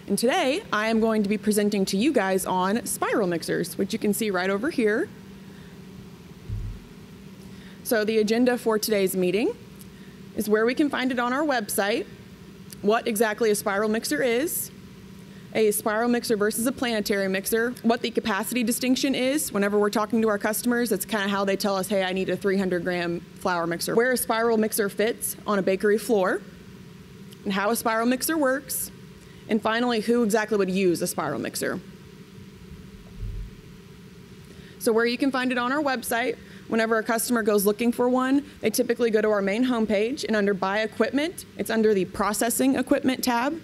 And today I am going to be presenting to you guys on spiral mixers, which you can see right over here. So the agenda for today's meeting is where we can find it on our website, what exactly a spiral mixer is, a spiral mixer versus a planetary mixer, what the capacity distinction is. Whenever we're talking to our customers, that's kind of how they tell us, hey, I need a 300-gram flour mixer. Where a spiral mixer fits on a bakery floor, and how a spiral mixer works, and finally, who exactly would use a spiral mixer. So where you can find it on our website, whenever a customer goes looking for one, they typically go to our main homepage, and under Buy Equipment, it's under the Processing Equipment tab,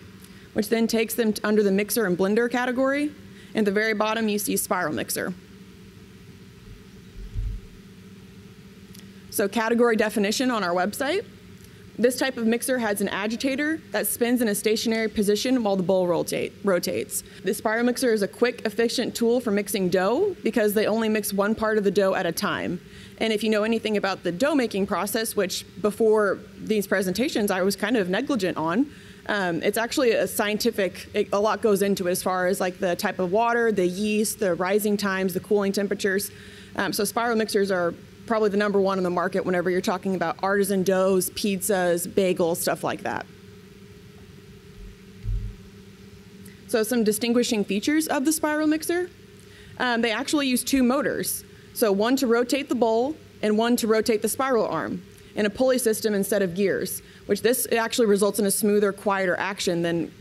which then takes them under the Mixer and Blender category. And at the very bottom, you see Spiral Mixer. So category definition on our website. This type of mixer has an agitator that spins in a stationary position while the bowl rotates. The spiral mixer is a quick, efficient tool for mixing dough because they only mix one part of the dough at a time. And if you know anything about the dough making process, which before these presentations I was kind of negligent on, it's actually a scientific, a lot goes into it as far as like the type of water, the yeast, the rising times, the cooling temperatures. So spiral mixers are probably the number one in the market whenever you're talking about artisan doughs, pizzas, bagels, stuff like that. So some distinguishing features of the spiral mixer. They actually use two motors. So one to rotate the bowl and one to rotate the spiral arm, and a pulley system instead of gears, which this actually results in a smoother, quieter action than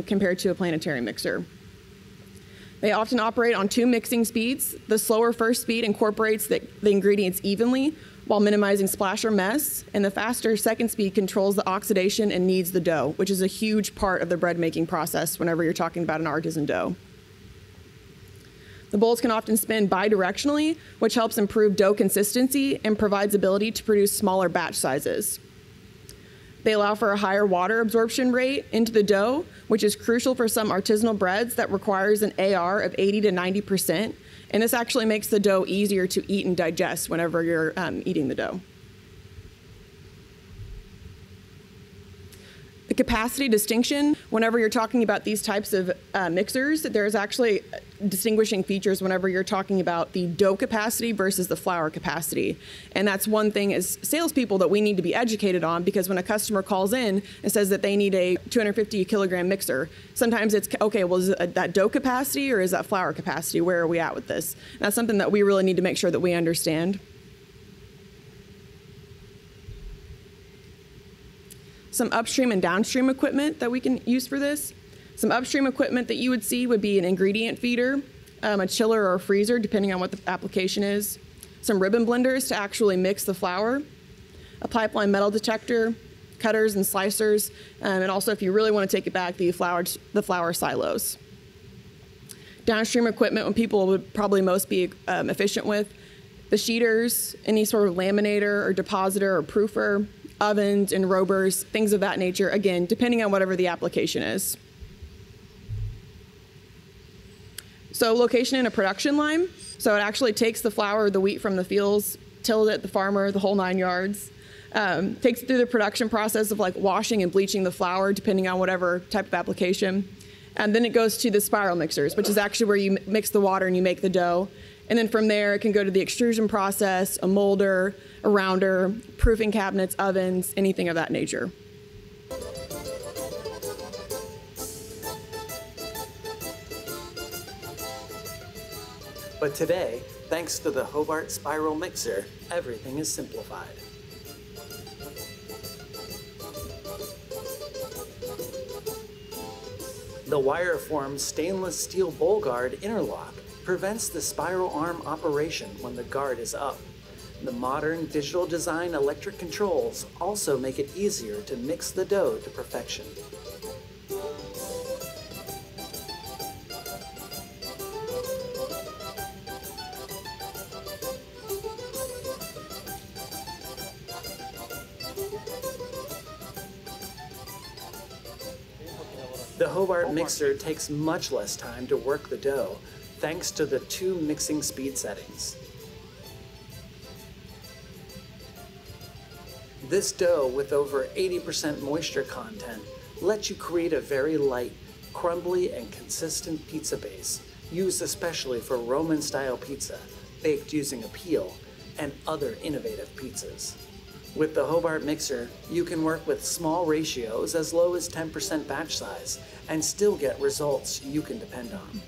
compared to a planetary mixer. They often operate on two mixing speeds. The slower first speed incorporates the ingredients evenly while minimizing splash or mess, and the faster second speed controls the oxidation and kneads the dough, which is a huge part of the bread making process whenever you're talking about an artisan dough. The bowls can often spin bidirectionally, which helps improve dough consistency and provides ability to produce smaller batch sizes. They allow for a higher water absorption rate into the dough, which is crucial for some artisanal breads that requires an AR of 80 to 90%. And this actually makes the dough easier to eat and digest whenever you're eating the dough. The capacity distinction, whenever you're talking about these types of mixers, there's actually distinguishing features whenever you're talking about the dough capacity versus the flour capacity. And that's one thing as salespeople that we need to be educated on, because when a customer calls in and says that they need a 250 kilogram mixer, sometimes it's, okay, well, is it that dough capacity or is that flour capacity? Where are we at with this? And that's something that we really need to make sure that we understand. Some upstream and downstream equipment that we can use for this. Some upstream equipment that you would see would be an ingredient feeder, a chiller or a freezer, depending on what the application is. Some ribbon blenders to actually mix the flour, a pipeline metal detector, cutters and slicers, and also if you really want to take it back, the flour silos. Downstream equipment, when people would probably most be efficient with, the sheeters, any sort of laminator or depositor or proofer, ovens and robers, things of that nature, again, depending on whatever the application is. So location in a production line. So it actually takes the flour or the wheat from the fields, tills it, the farmer, the whole 9 yards. Takes it through the production process of like washing and bleaching the flour, depending on whatever type of application. And then it goes to the spiral mixers, which is actually where you mix the water and you make the dough. And then from there, it can go to the extrusion process, a molder, a rounder, proofing cabinets, ovens, anything of that nature. But today, thanks to the Hobart Spiral Mixer, everything is simplified. The wire-formed stainless steel bowl guard interlock prevents the spiral arm operation when the guard is up. The modern digital design electric controls also make it easier to mix the dough to perfection. The Hobart mixer takes much less time to work the dough, thanks to the two mixing speed settings. This dough with over 80% moisture content lets you create a very light, crumbly and consistent pizza base, used especially for Roman-style pizza, baked using a peel, and other innovative pizzas. With the Hobart mixer, you can work with small ratios as low as 10% batch size and still get results you can depend on.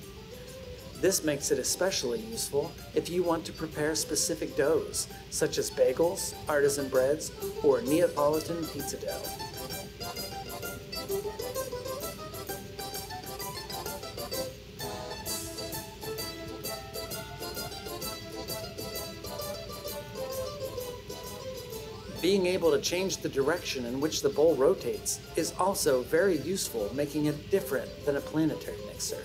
This makes it especially useful if you want to prepare specific doughs, such as bagels, artisan breads, or Neapolitan pizza dough. Being able to change the direction in which the bowl rotates is also very useful, making it different than a planetary mixer.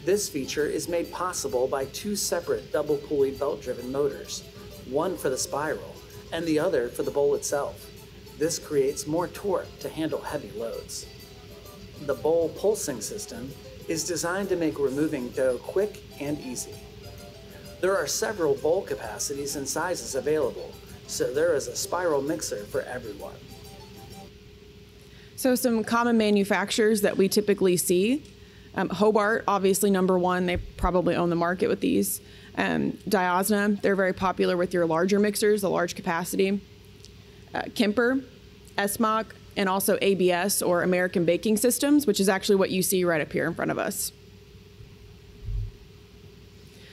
This feature is made possible by two separate double pulley belt-driven motors, one for the spiral and the other for the bowl itself. This creates more torque to handle heavy loads. The bowl pulsing system is designed to make removing dough quick and easy. There are several bowl capacities and sizes available, so there is a spiral mixer for everyone. So some common manufacturers that we typically see, Hobart, obviously number one, they probably own the market with these. Diosna, they're very popular with your larger mixers, the large capacity. Kemper, Esmock, and also ABS, or American Baking Systems, which is actually what you see right up here in front of us.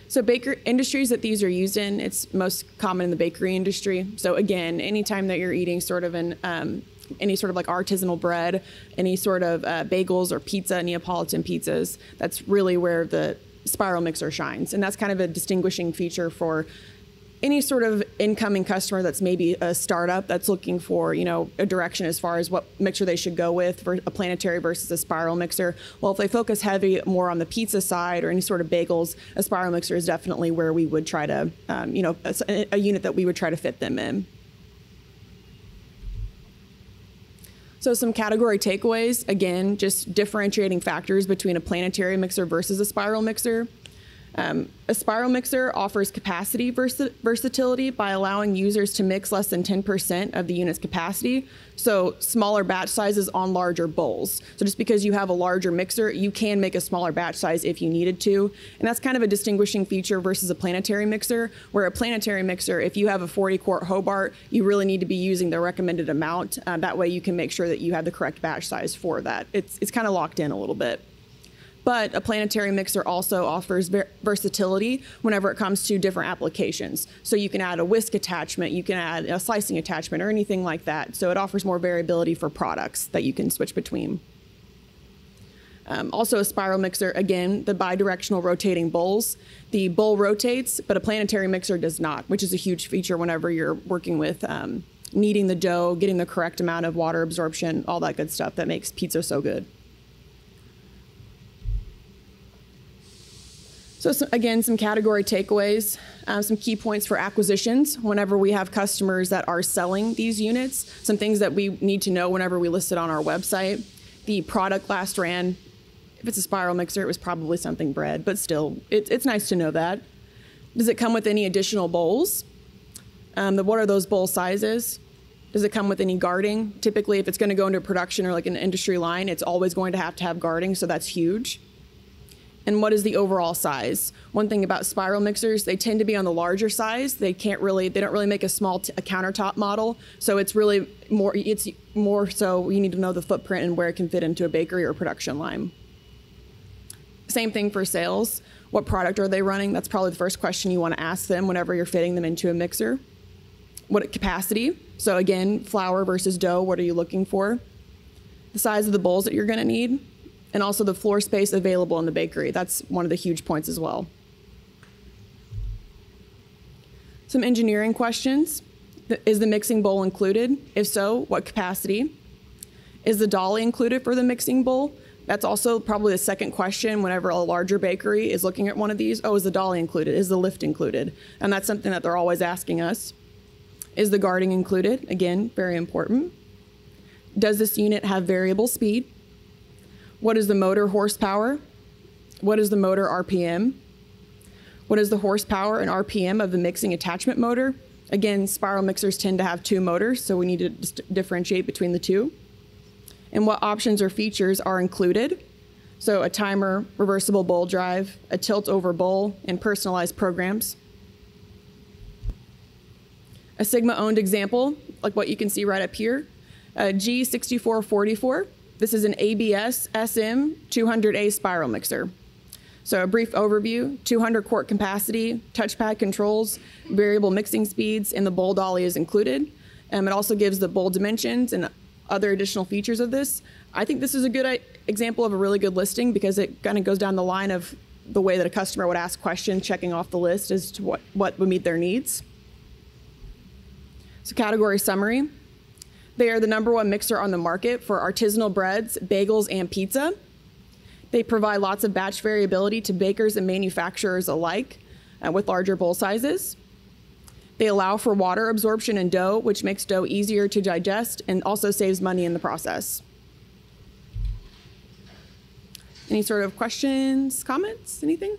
So baker industries that these are used in, it's most common in the bakery industry. So again, anytime that you're eating sort of any sort of like artisanal bread, any sort of bagels or pizza, Neapolitan pizzas, that's really where the spiral mixer shines. And that's kind of a distinguishing feature for any sort of incoming customer that's maybe a startup that's looking for, you know, a direction as far as what mixer they should go with for a planetary versus a spiral mixer. Well, if they focus heavy more on the pizza side or any sort of bagels, a spiral mixer is definitely where we would try to, you know, a unit that we would try to fit them in. So some category takeaways, again, just differentiating factors between a planetary mixer versus a spiral mixer. A spiral mixer offers capacity versatility by allowing users to mix less than 10% of the unit's capacity, so smaller batch sizes on larger bowls. So just because you have a larger mixer, you can make a smaller batch size if you needed to, and that's kind of a distinguishing feature versus a planetary mixer, where a planetary mixer, if you have a 40-quart Hobart, you really need to be using the recommended amount. That way you can make sure that you have the correct batch size for that. It's kind of locked in a little bit. But a planetary mixer also offers versatility whenever it comes to different applications. So you can add a whisk attachment, you can add a slicing attachment, or anything like that. So it offers more variability for products that you can switch between. Also a spiral mixer, again, the bidirectional rotating bowls. The bowl rotates, but a planetary mixer does not, which is a huge feature whenever you're working with kneading the dough, getting the correct amount of water absorption, all that good stuff that makes pizza so good. So again, some category takeaways, some key points for acquisitions whenever we have customers that are selling these units, some things that we need to know whenever we list it on our website. The product last ran, if it's a spiral mixer, it was probably something bread, but still, it's nice to know that. Does it come with any additional bowls? What are those bowl sizes? Does it come with any guarding? Typically, if it's going to go into production or like an industry line, it's always going to have guarding, so that's huge. And what is the overall size? One thing about spiral mixers, they tend to be on the larger size. They don't really make a countertop model. So it's more so you need to know the footprint and where it can fit into a bakery or production line. Same thing for sales. What product are they running? That's probably the first question you want to ask them whenever you're fitting them into a mixer. What capacity? So again, flour versus dough, what are you looking for? The size of the bowls that you're going to need. And also the floor space available in the bakery. That's one of the huge points as well. Some engineering questions. Is the mixing bowl included? If so, what capacity? Is the dolly included for the mixing bowl? That's also probably the second question whenever a larger bakery is looking at one of these. Oh, is the dolly included? Is the lift included? And that's something that they're always asking us. Is the guarding included? Again, very important. Does this unit have variable speed? What is the motor horsepower? What is the motor RPM? What is the horsepower and RPM of the mixing attachment motor? Again, spiral mixers tend to have two motors, so we need to differentiate between the two. And what options or features are included? So a timer, reversible bowl drive, a tilt-over bowl, and personalized programs. A Sigma-owned example, like what you can see right up here, G6444. This is an ABS SM 200A spiral mixer. So a brief overview, 200 quart capacity, touchpad controls, variable mixing speeds, and the bowl dolly is included. It also gives the bowl dimensions and other additional features of this. I think this is a good example of a really good listing because it kind of goes down the line of the way that a customer would ask questions, checking off the list as to what would meet their needs. So category summary. They are the #1 mixer on the market for artisanal breads, bagels, and pizza. They provide lots of batch variability to bakers and manufacturers alike with larger bowl sizes. They allow for water absorption in dough, which makes dough easier to digest and also saves money in the process. Any sort of questions, comments, anything?